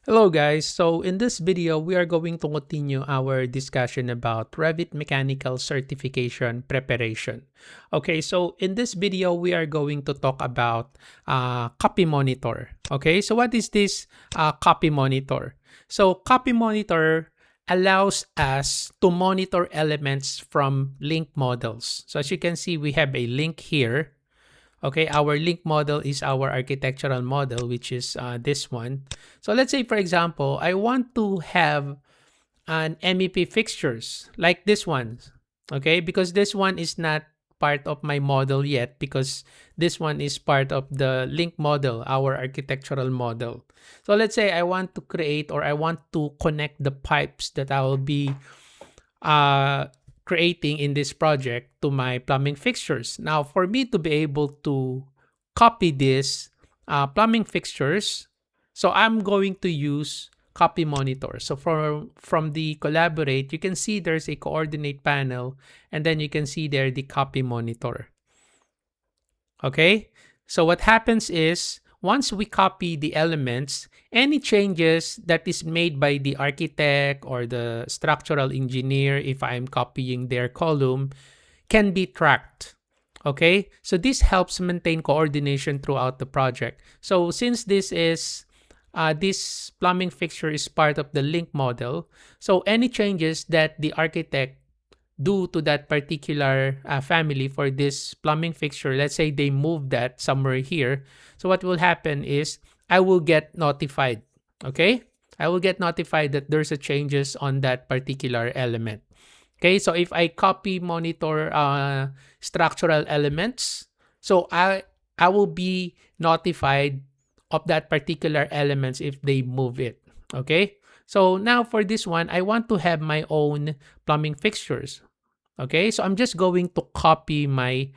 Hello guys, so in this video, we are going to continue our discussion about Revit Mechanical Certification Preparation. Okay, so in this video, we are going to talk about copy monitor. Okay, so what is this copy monitor? So copy monitor allows us to monitor elements from link models. So as you can see, we have a link here. Okay, our link model is our architectural model, which is this one. So let's say, for example, I want to have an MEP fixtures like this one. Okay, because this one is not part of my model yet because this one is part of the link model, our architectural model. So let's say I want to create or I want to connect the pipes that I will be uh, creating in this project to my plumbing fixtures. Now, for me to be able to copy this plumbing fixtures, so I'm going to use copy monitor. So from the collaborate, you can see there's a coordinate panel and then you can see there the copy monitor. Okay, so what happens is once we copy the elements, any changes that is made by the architect or the structural engineer, if I'm copying their column, can be tracked. Okay, so this helps maintain coordination throughout the project. So since this plumbing fixture is part of the link model, so any changes that the architect due to that particular family for this plumbing fixture, let's say they move that somewhere here. So what will happen is I will get notified. Okay, I will get notified that there's a changes on that particular element. Okay, so if I copy monitor structural elements, so I will be notified of that particular elements if they move it. Okay, so now for this one, I want to have my own plumbing fixtures. Okay, so I'm just going to copy my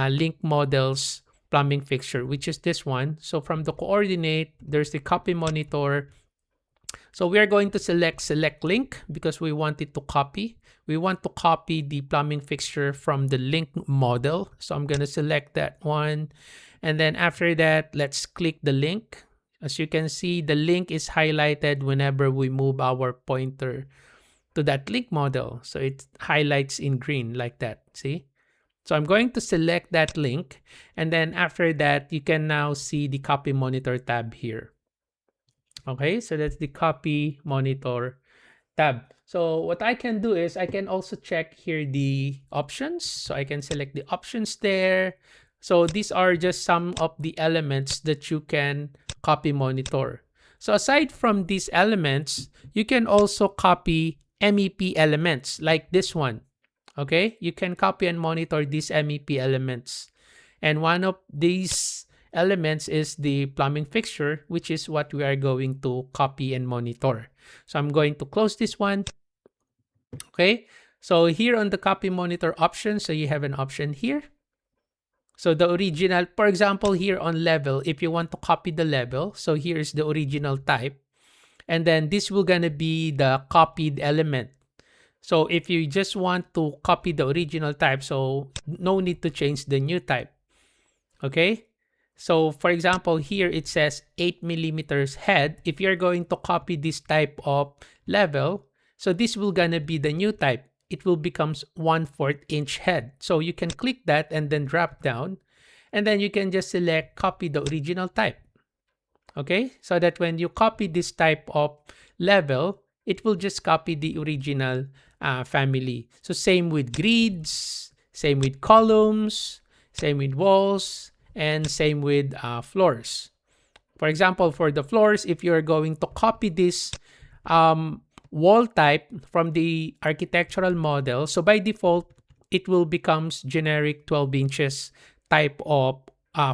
link models plumbing fixture, which is this one. So from the coordinate, there's the copy monitor. So we are going to select link because we want it to copy. We want to copy the plumbing fixture from the link model. So I'm going to select that one. And then after that, let's click the link. As you can see, the link is highlighted whenever we move our pointer to that link model. So it highlights in green like that. See? So I'm going to select that link. And then after that, you can now see the copy monitor tab here. Okay, so that's the copy monitor tab. So what I can do is I can also check here the options. So I can select the options there. So these are just some of the elements that you can copy monitor. So aside from these elements, you can also copy MEP elements like this one. Okay, you can copy and monitor these MEP elements. And one of these elements is the plumbing fixture, which is what we are going to copy and monitor. So I'm going to close this one. Okay, so here on the copy monitor option, so you have an option here. So the original, for example, here on level, if you want to copy the level, so here's the original type. And then this will gonna be the copied element. So if you just want to copy the original type, so no need to change the new type. Okay. So for example, here it says 8 millimeters head. If you're going to copy this type of level, so this will gonna be the new type. It will becomes 1/4 inch head. So you can click that and then drop down, and then you can just select copy the original type. Okay, so that when you copy this type of level, it will just copy the original family. So same with grids, same with columns, same with walls, and same with floors. For example, for the floors, if you're going to copy this wall type from the architectural model, so by default, it will becomes generic 12 inches type of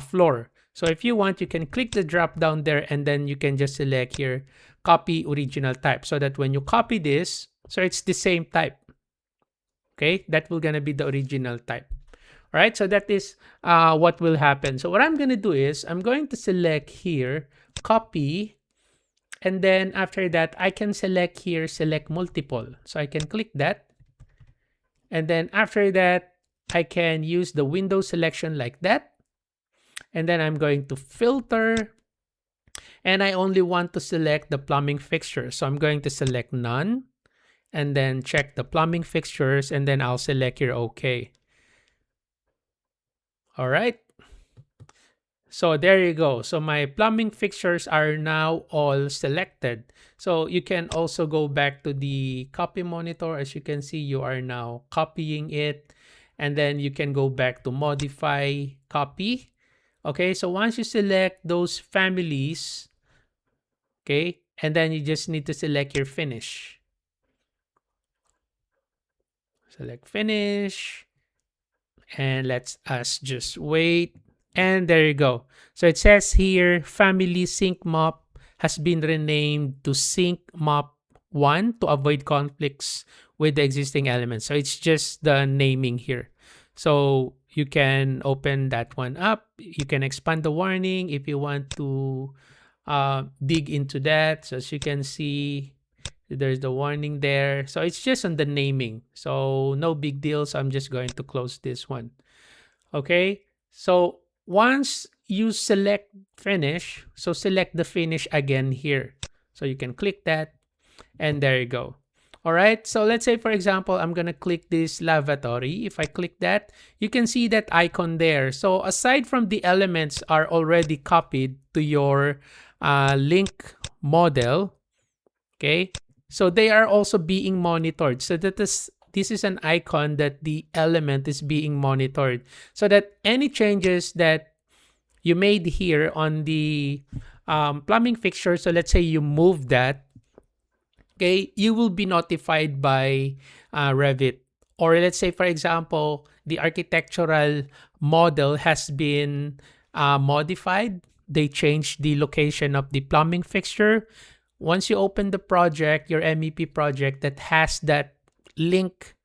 floor. So if you want, you can click the drop down there and then you can just select here, copy original type, so that when you copy this, so it's the same type. Okay, that will gonna be the original type. All right, so that is what will happen. So what I'm gonna do is I'm going to select here, copy, and then after that, I can select here, select multiple. So I can click that. And then after that, I can use the window selection like that. And then I'm going to filter. And I only want to select the plumbing fixture. So I'm going to select none and then check the plumbing fixtures, and then I'll select here OK. All right. So there you go. So my plumbing fixtures are now all selected. So you can also go back to the copy monitor. As you can see, you are now copying it. And then you can go back to modify copy. Okay, so once you select those families, okay, and then you just need to select your finish. Select finish. And let's us just wait. And there you go. So it says here, family sync mop has been renamed to sync mop 1 to avoid conflicts with the existing elements. So it's just the naming here. So you can open that one up. You can expand the warning if you want to dig into that. So as you can see, there's the warning there. So it's just on the naming. So no big deal. So I'm just going to close this one. Okay. So once you select finish, so select the finish again here. So you can click that and there you go. All right. So let's say, for example, I'm going to click this lavatory. If I click that, you can see that icon there. So aside from the elements are already copied to your link model, okay, so they are also being monitored. So this is an icon that the element is being monitored, so that any changes that you made here on the plumbing fixture, so let's say you move that, okay, you will be notified by Revit. Or let's say, for example, the architectural model has been modified. They changed the location of the plumbing fixture. Once you open the project, your MEP project that has that link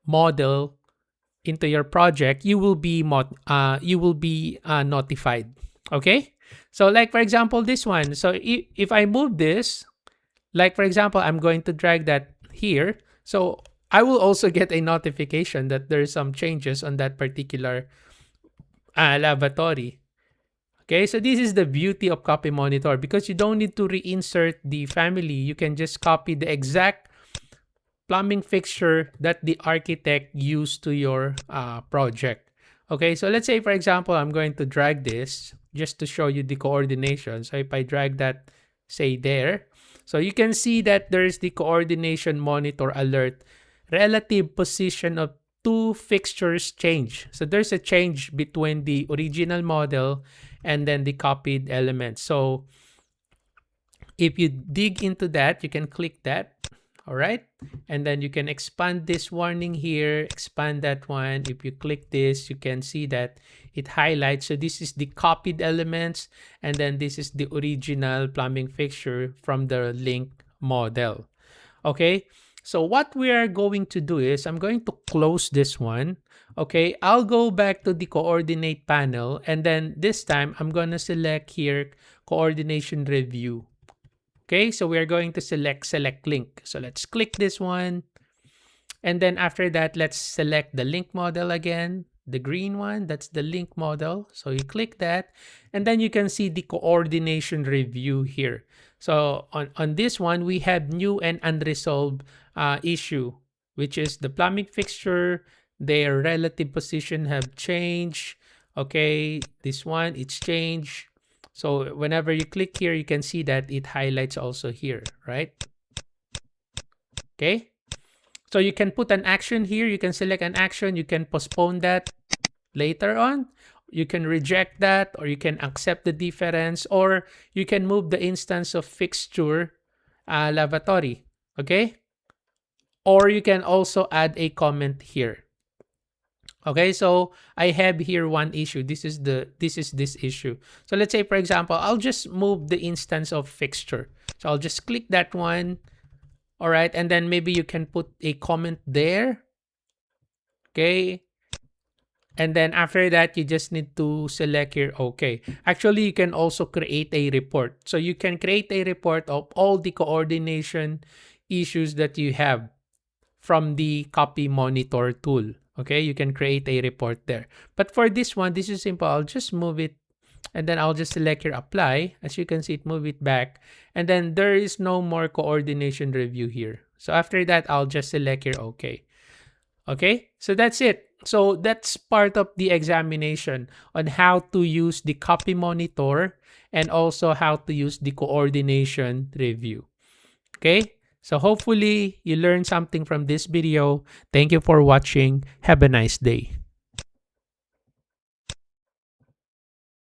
model into your project, you will be notified. Okay, so like for example this one. So if I move this, like for example, I'm going to drag that here, so I will also get a notification that there's some changes on that particular lavatory. Okay, so this is the beauty of copy monitor, because you don't need to reinsert the family. You can just copy the exact plumbing fixture that the architect used to your project. Okay, so let's say, for example, I'm going to drag this just to show you the coordination. So if I drag that, say there, so you can see that there's the coordination monitor alert. Relative position of two fixtures change. So there's a change between the original model and then the copied element. So if you dig into that, you can click that. All right. And then you can expand this warning here, expand that one. If you click this, you can see that it highlights. So this is the copied elements, and then this is the original plumbing fixture from the link model. Okay. So what we are going to do is I'm going to close this one. Okay. I'll go back to the coordinate panel, and then this time I'm going to select here coordination review. Okay, so we are going to select link. So let's click this one. And then after that, let's select the link model again. The green one, that's the link model. So you click that, and then you can see the coordination review here. So on this one, we have new and unresolved issue, which is the plumbing fixture. Their relative position have changed. Okay, this one, it's changed. So whenever you click here, you can see that it highlights also here, right? Okay. So you can put an action here. You can select an action. You can postpone that later on. You can reject that, or you can accept the difference, or you can move the instance of fixture lavatory. Okay. Or you can also add a comment here. Okay, so I have here one issue. This is this issue. So let's say, for example, I'll just move the instance of fixture. So I'll just click that one. All right, and then maybe you can put a comment there. Okay. And then after that, you just need to select here, okay. Actually, you can also create a report. So you can create a report of all the coordination issues that you have from the copy monitor tool. Okay, you can create a report there. But for this one, this is simple. I'll just move it And then I'll just select your apply. As you can see, it move it back. And then there is no more coordination review here. So after that, I'll just select your OK. Okay, so that's it. So that's part of the examination on how to use the copy monitor and also how to use the coordination review. Okay, so hopefully you learned something from this video. Thank you for watching. Have a nice day.